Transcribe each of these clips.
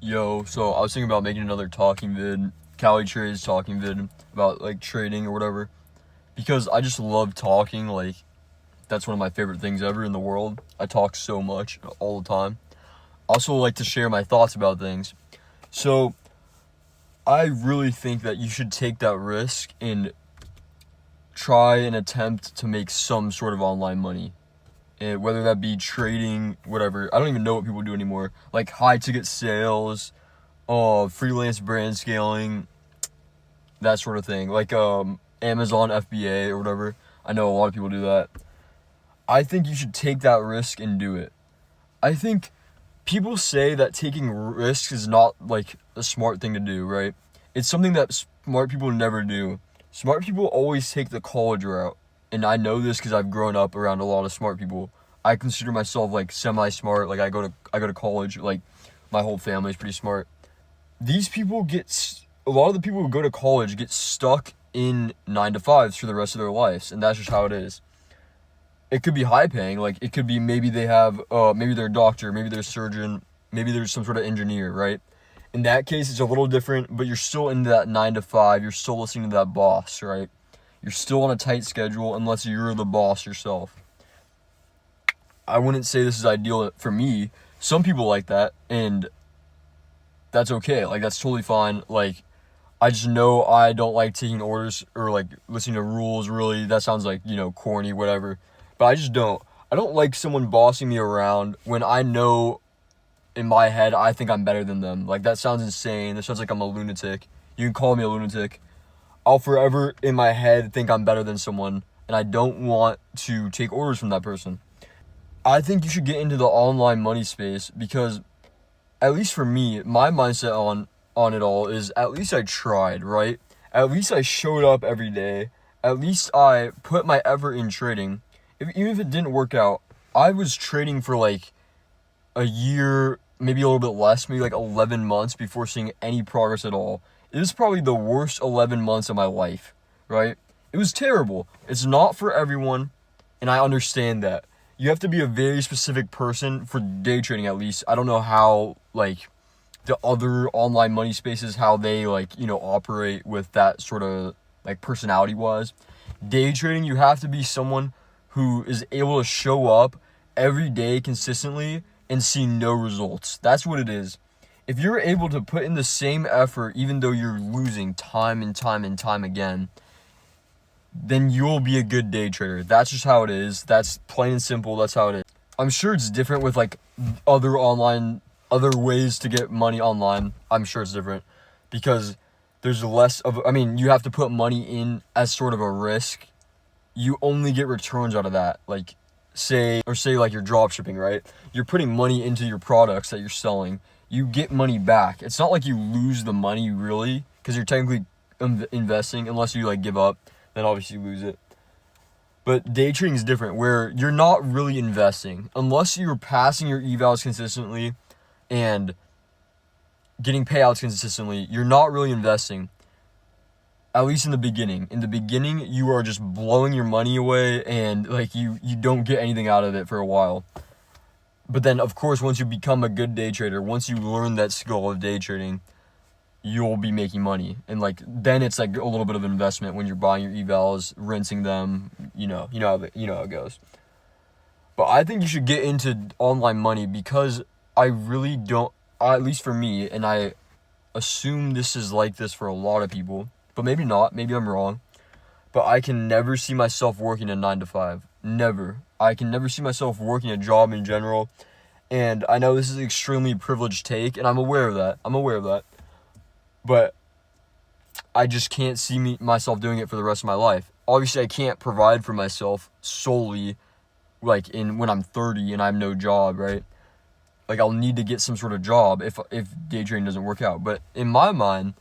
Yo, so I was thinking about making another talking vid, CALI trades talking vid about like trading or whatever, because I just love talking. Like, that's one of my favorite things ever in the world. I talk so much all the time. I also like to share my thoughts about things. So I really think that you should take that risk and try and attempt to make some sort of online money. And whether that be trading, whatever. I don't even know what people do anymore. Like high ticket sales, freelance brand scaling, that sort of thing. Like Amazon FBA or whatever. I know a lot of people do that. I think you should take that risk and do it. I think people say that taking risks is not like a smart thing to do, right? It's something that smart people never do. Smart people always take the college route. And I know this because I've grown up around a lot of smart people. I consider myself like semi-smart. Like I go to college. Like my whole family is pretty smart. These people a lot of the people who go to college get stuck in 9 to 5s for the rest of their lives, and that's just how it is. It could be high paying. Like it could be maybe they have maybe they're a doctor, maybe they're a surgeon, maybe there's some sort of engineer, right? In that case, it's a little different, but you're still in that 9 to 5. You're still listening to that boss, right? You're still on a tight schedule unless you're the boss yourself. I wouldn't say this is ideal for me. Some people like that, and that's okay. Like, that's totally fine. Like, I just know I don't like taking orders or, like, listening to rules, really. That sounds like, corny, whatever. But I just don't. I don't like someone bossing me around when I know in my head I think I'm better than them. Like, that sounds insane. That sounds like I'm a lunatic. You can call me a lunatic. I'll forever in my head think I'm better than someone, and I don't want to take orders from that person. I think you should get into the online money space because, at least for me, my mindset on it all is at least I tried, right? At least I showed up every day. At least I put my effort in trading. Even if it didn't work out, I was trading for like a year, maybe a little bit less, maybe like 11 months before seeing any progress at all. It was probably the worst 11 months of my life, right? It was terrible. It's not for everyone, and I understand that. You have to be a very specific person for day trading, at least. I don't know how, like, the other online money spaces, how they, like, operate with that sort of, like, personality-wise. Day trading, you have to be someone who is able to show up every day consistently and see no results. That's what it is. If you're able to put in the same effort, even though you're losing time and time and time again, then you'll be a good day trader. That's just how it is. That's plain and simple. That's how it is. I'm sure it's different with like other ways to get money online. I'm sure it's different because there's less of, you have to put money in as sort of a risk. You only get returns out of that. Like say like you're drop shipping, right? You're putting money into your products that you're selling. You get money back. It's not like you lose the money really because you're technically investing unless you like give up. Then obviously you lose it. But day trading is different where you're not really investing unless you're passing your evals consistently and getting payouts consistently. You're not really investing, at least in the beginning. In the beginning, you are just blowing your money away and like you don't get anything out of it for a while. But then of course, once you become a good day trader, once you learn that skill of day trading, you'll be making money. And like then it's like a little bit of an investment when you're buying your evals, rinsing them, you know how it goes. But I think you should get into online money because I really don't, at least for me, and I assume this is like this for a lot of people, but maybe not, maybe I'm wrong. But I can never see myself working a 9 to 5. Never. I can never see myself working a job in general. And I know this is an extremely privileged take, and I'm aware of that. But I just can't see myself doing it for the rest of my life. Obviously, I can't provide for myself solely, like when I'm 30 and I have no job, right? Like I'll need to get some sort of job if day trading doesn't work out. But in my mind,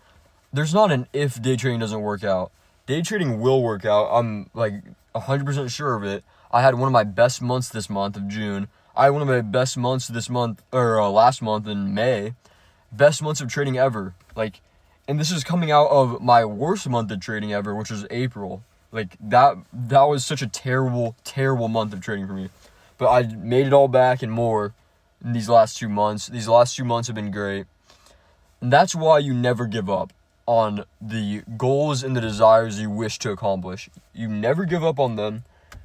there's not an if day trading doesn't work out. Day trading will work out. I'm like 100% sure of it. I had one of my best months this month of June. I had one of my best months this month or last month in May. Best months of trading ever. Like. And this is coming out of my worst month of trading ever, which was April. Like, that was such a terrible, terrible month of trading for me. But I made it all back and more in these last 2 months. These last 2 months have been great. And that's why you never give up on the goals and the desires you wish to accomplish. You never give up on them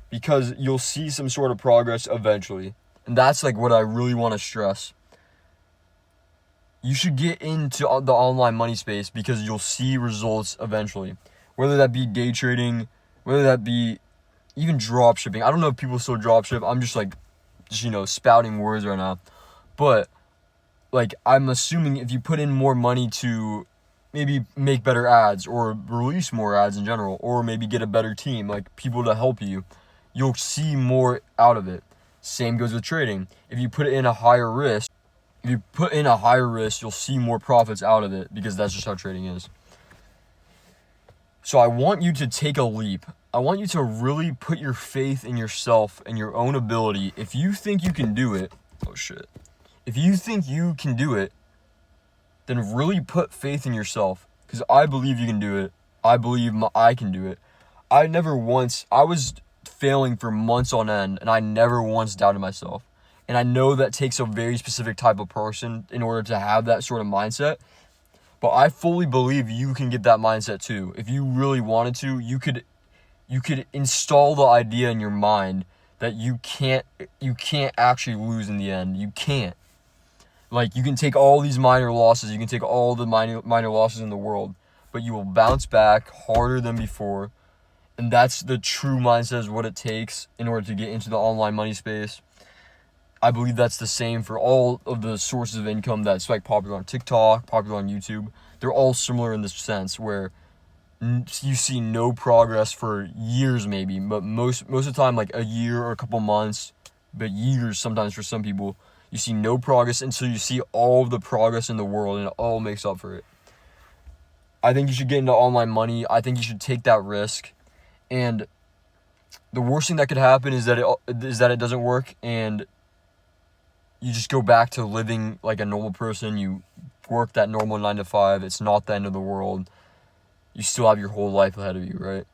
because you'll see some sort of progress eventually. And that's like what I really want to stress. You should get into the online money space because you'll see results eventually. Whether that be day trading, whether that be even drop shipping. I don't know if people still drop ship. I'm just spouting words right now. But like, I'm assuming if you put in more money to maybe make better ads or release more ads in general, or maybe get a better team, like people to help you, you'll see more out of it. Same goes with trading. If you put in a higher risk, you'll see more profits out of it because that's just how trading is. So I want you to take a leap. I want you to really put your faith in yourself and your own ability. If you think you can do it, if you think you can do it, then really put faith in yourself. Because I believe you can do it. I believe I can do it. I was failing for months on end, and I never once doubted myself. And I know that takes a very specific type of person in order to have that sort of mindset. But I fully believe you can get that mindset too. If you really wanted to, you could install the idea in your mind that you can't actually lose in the end. You can't. Like, you can take all these minor losses, you can take all the minor losses in the world, but you will bounce back harder than before. And that's the true mindset, is what it takes in order to get into the online money space. I believe that's the same for all of the sources of income that's like popular on TikTok, popular on YouTube. They're all similar in this sense, where you see no progress for years maybe, but most of the time, like a year or a couple months, but years sometimes for some people. You see no progress until you see all of the progress in the world, and it all makes up for it. I think you should get into online money. I think you should take that risk. And the worst thing that could happen is that it doesn't work, and you just go back to living like a normal person. You work that normal 9 to 5. It's not the end of the world. You still have your whole life ahead of you, right?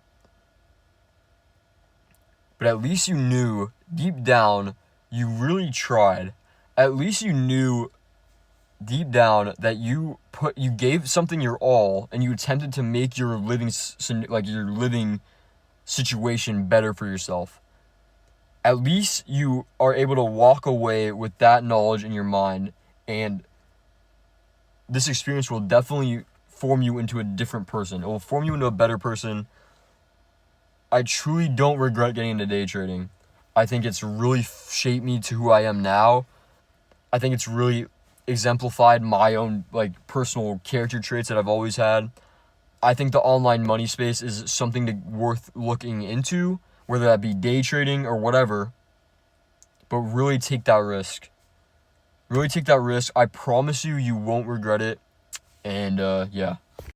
But at least you knew deep down, you really tried. At least you knew deep down that you gave something your all, and you attempted to make your living situation better for yourself. At least you are able to walk away with that knowledge in your mind, and this experience will definitely form you into a different person. It will form you into a better person. I truly don't regret getting into day trading. I think it's really shaped me to who I am now. I think it's really exemplified my own personal character traits that I've always had. I think the online money space is something worth looking into, whether that be day trading or whatever. But really take that risk. Really take that risk. I promise you, you won't regret it. And yeah.